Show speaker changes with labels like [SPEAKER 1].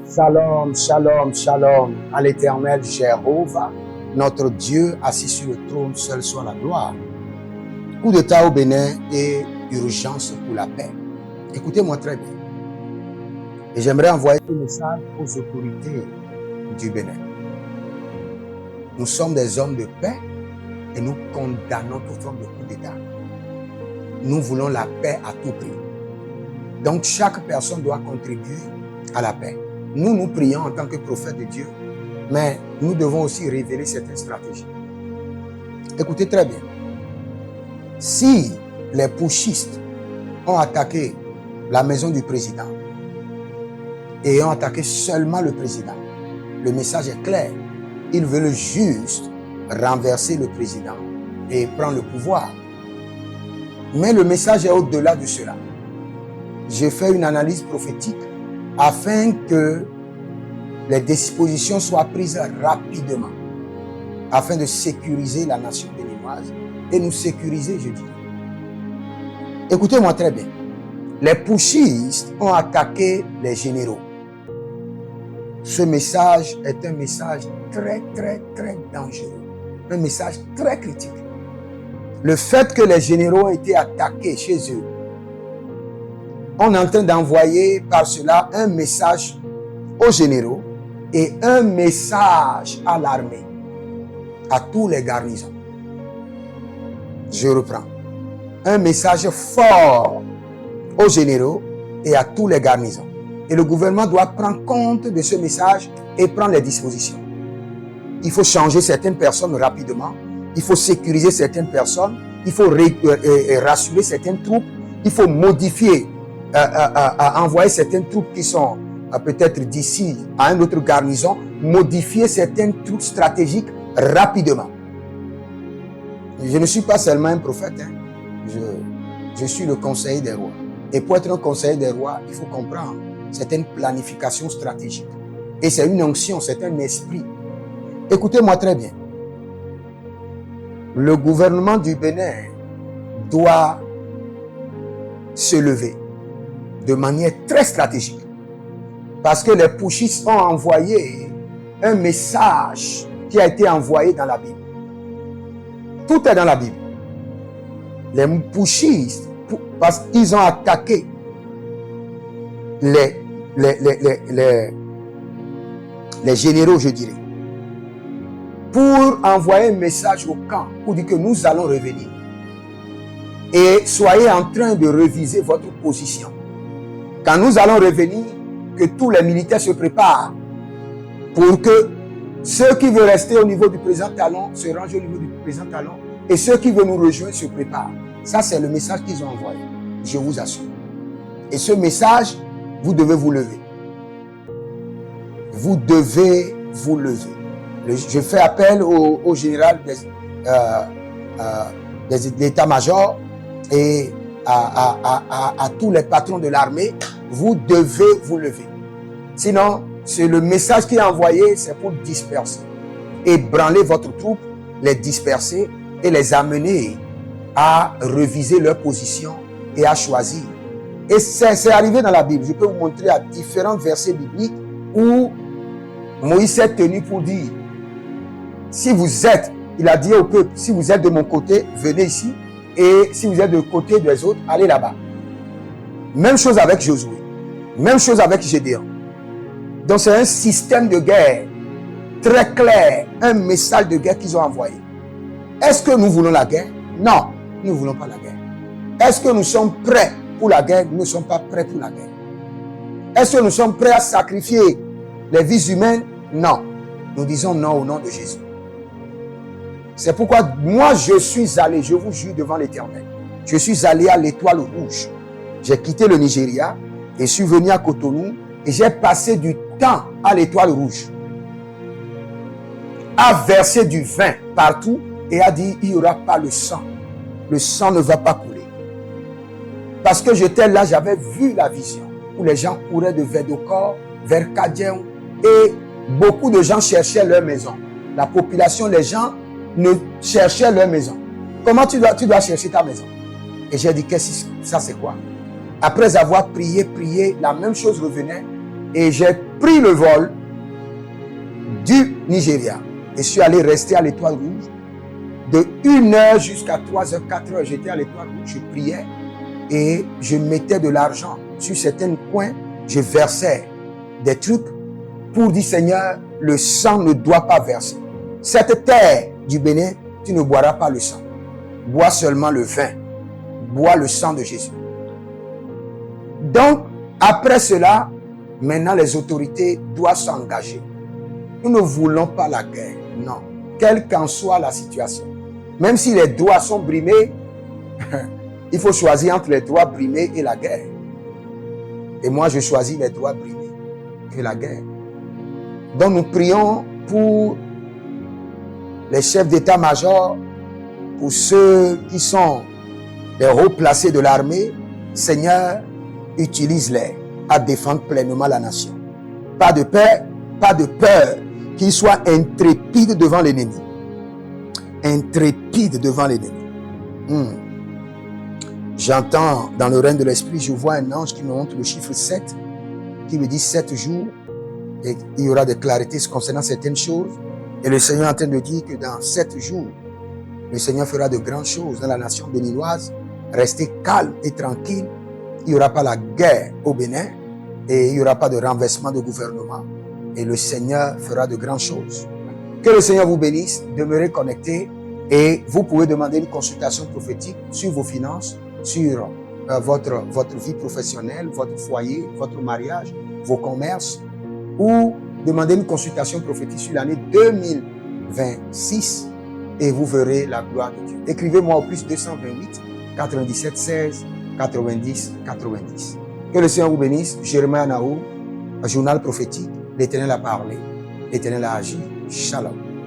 [SPEAKER 1] Shalom, shalom, shalom à l'éternel Jéhovah, notre Dieu assis sur le trône, seul soit la gloire. Coup d'état au Bénin et urgence pour la paix. Écoutez-moi très bien. Et j'aimerais envoyer un message aux autorités du Bénin. Nous sommes des hommes de paix et nous condamnons toute forme de coup d'état. Nous voulons la paix à tout prix. Donc chaque personne doit contribuer à la paix. Nous prions en tant que prophètes de Dieu, mais nous devons aussi révéler certaines stratégies. Écoutez très bien. Si les putschistes ont attaqué la maison du président et ont attaqué seulement le président, le message est clair. Ils veulent juste renverser le président et prendre le pouvoir. Mais le message est au-delà de cela. J'ai fait une analyse prophétique afin que les dispositions soient prises rapidement, afin de sécuriser la nation béninoise et nous sécuriser, je dis. Écoutez-moi très bien. Les putschistes ont attaqué les généraux. Ce message est un message très dangereux. Un message très critique. Le fait que les généraux ont été attaqués chez eux, on est en train d'envoyer par cela un message aux généraux et un message à l'armée, à tous les garnisons. Je reprends. Un message fort aux généraux et à tous les garnisons. Et le gouvernement doit prendre compte de ce message et prendre les dispositions. Il faut changer certaines personnes rapidement. Il faut sécuriser certaines personnes. Il faut rassurer certaines troupes. Il faut modifier, envoyer certaines troupes qui sont peut-être d'ici à une autre garnison, modifier certaines troupes stratégiques rapidement. Je ne suis pas seulement un prophète, je suis le conseiller des rois. Et pour être un conseiller des rois, il faut comprendre certaines planifications stratégiques. Et c'est une onction, c'est un esprit. Écoutez-moi très bien. Le gouvernement du Bénin doit se lever de manière très stratégique. Parce que les putschistes ont envoyé un message qui a été envoyé dans la Bible. Tout est dans la Bible. Les putschistes, parce qu'ils ont attaqué les généraux, je dirais, pour envoyer un message au camp, pour dire que nous allons revenir. Et soyez en train de réviser votre position. Quand nous allons revenir, que tous les militaires se préparent pour que ceux qui veulent rester au niveau du président Talon se rangent au niveau du président Talon et ceux qui veulent nous rejoindre se préparent. Ça, c'est le message qu'ils ont envoyé. Je vous assure. Et ce message, vous devez vous lever. Vous devez vous lever. Je fais appel au général de l'état-major et à tous les patrons de l'armée. Vous devez vous lever. Sinon, c'est le message qui est envoyé, c'est pour disperser. Ébranler votre troupe, les disperser et les amener à reviser leur position et à choisir. Et c'est arrivé dans la Bible. Je peux vous montrer à différents versets bibliques où Moïse s'est tenu pour dire, si vous êtes, il a dit au peuple, si vous êtes de mon côté, venez ici. Et si vous êtes de côté des autres, allez là-bas. Même chose avec Josué. Même chose avec Gédéon. Donc c'est un système de guerre très clair, un message de guerre qu'ils ont envoyé. Est-ce que nous voulons la guerre? Non, nous ne voulons pas la guerre. Est-ce que nous sommes prêts pour la guerre? Nous ne sommes pas prêts pour la guerre. Est-ce que nous sommes prêts à sacrifier les vies humaines? Non. Nous disons non au nom de Jésus. C'est pourquoi moi je suis allé, je vous jure devant l'Éternel, je suis allé à l'Étoile Rouge. J'ai quitté le Nigeria et suis venu à Cotonou et j'ai passé du temps à l'Étoile Rouge. A versé du vin partout et a dit il n'y aura pas le sang. Le sang ne va pas couler. Parce que j'étais là, j'avais vu la vision où les gens couraient de Védocor vers Kadian et beaucoup de gens cherchaient leur maison. La population, les gens ne cherchaient leur maison. Comment tu dois chercher ta maison? Et j'ai dit, qu'est-ce que ça c'est quoi? Après avoir prié, la même chose revenait. Et j'ai pris le vol du Nigeria et suis allé rester à l'Étoile Rouge. De 1h jusqu'à 3h, 4h, j'étais à l'Étoile Rouge, je priais et je mettais de l'argent sur certains coins, je versais des trucs pour dire Seigneur, le sang ne doit pas verser. Cette terre du Bénin, tu ne boiras pas le sang. Bois seulement le vin. Bois le sang de Jésus. Donc, après cela, maintenant les autorités doivent s'engager. Nous ne voulons pas la guerre, non. Quelle qu'en soit la situation. Même si les droits sont brimés, il faut choisir entre les droits brimés et la guerre. Et moi, je choisis les droits brimés que la guerre. Donc, nous prions pour les chefs d'état-major, pour ceux qui sont les hauts placés de l'armée. Seigneur, utilise-les à défendre pleinement la nation. Pas de peur, qu'ils soient intrépides devant l'ennemi. Intrépides devant l'ennemi. J'entends dans le règne de l'esprit, je vois un ange qui me montre le chiffre 7, qui me dit 7 jours, et il y aura des clarités concernant certaines choses. Et le Seigneur est en train de dire que dans 7 jours, le Seigneur fera de grandes choses dans la nation béninoise. Restez calme et tranquille. Il n'y aura pas la guerre au Bénin et il n'y aura pas de renversement de gouvernement. Et le Seigneur fera de grandes choses. Que le Seigneur vous bénisse. Demeurez connectés et vous pouvez demander une consultation prophétique sur vos finances, sur votre vie professionnelle, votre foyer, votre mariage, vos commerces, ou demander une consultation prophétique sur l'année 2026 et vous verrez la gloire de Dieu. Écrivez-moi au plus 228 97 16 90 90. Que le Seigneur vous bénisse. Jérémie Naou, un journal prophétique. L'Éternel a parlé, l'Éternel a agi. Shalom.